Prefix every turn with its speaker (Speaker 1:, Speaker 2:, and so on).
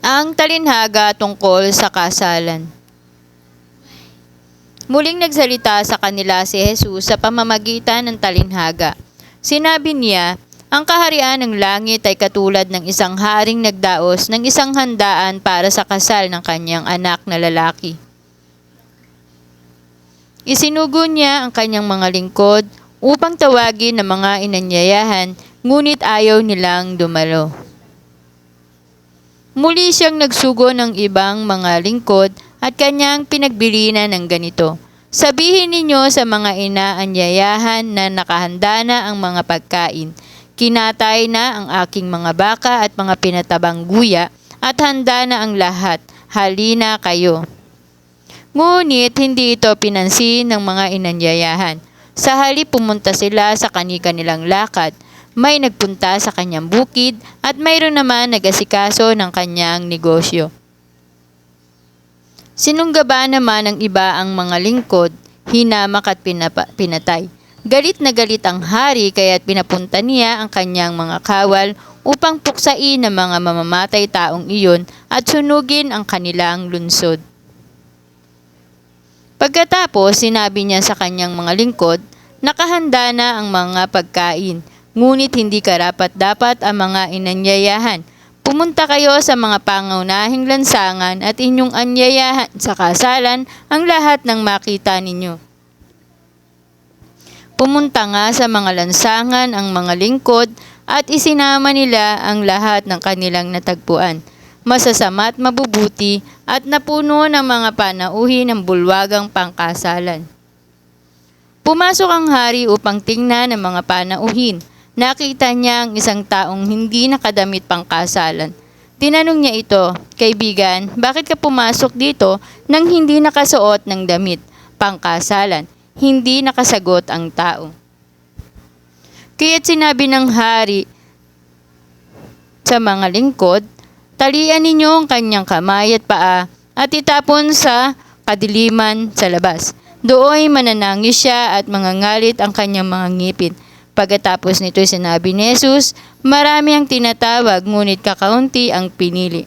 Speaker 1: Ang talinhaga tungkol sa kasalan. Muling nagsalita sa kanila si Jesus sa pamamagitan ng talinhaga. Sinabi niya, ang kaharian ng langit ay katulad ng isang haring nagdaos ng isang handaan para sa kasal ng kanyang anak na lalaki. Isinugo niya ang kanyang mga lingkod upang tawagin ng mga inanyayahan, ngunit ayaw nilang dumalo. Muli siyang nagsugo ng ibang mga lingkod at kanyang pinagbilinan ng ganito. Sabihin ninyo sa mga inaanyayahan na nakahanda na ang mga pagkain. Kinatay na ang aking mga baka at mga pinatabang guya at handa na ang lahat. Halina kayo. Ngunit hindi ito pinansin ng mga inanyayahan. Sa halip pumunta sila sa kani-kanilang lakad. May nagpunta sa kanyang bukid at mayroon naman nag-asikaso ng kanyang negosyo. Sinunggaba naman ng iba ang mga lingkod, hinamak at pinatay. Galit na galit ang hari kaya't pinapunta niya ang kanyang mga kawal upang puksain ang mga mamamatay taong iyon at sunugin ang kanilang lunsod. Pagkatapos sinabi niya sa kanyang mga lingkod, nakahanda na ang mga pagkain. Ngunit hindi karapat-dapat ang mga inanyayahan. Pumunta kayo sa mga pangunahing lansangan at inyong anyayahan sa kasalan ang lahat ng makita ninyo. Pumunta nga sa mga lansangan ang mga lingkod at isinama nila ang lahat ng kanilang natagpuan. Masasama at mabubuti at napuno ng mga panauhin ng bulwagang pangkasalan. Pumasok ang hari upang tingnan ang mga panauhin. Nakita niya ang isang taong hindi nakadamit pangkasalan. Tinanong niya ito, kaibigan, bakit ka pumasok dito nang hindi nakasuot ng damit pangkasalan? Hindi nakasagot ang tao. Kaya't sinabi ng hari sa mga lingkod, talian ninyo ang kanyang kamay at paa at itapon sa kadiliman sa labas. Doon mananangis siya at mangangalit ang kanyang mga ngipin. Pagkatapos nito sinabi ni Jesus, marami ang tinatawag ngunit kakaunti ang pinili.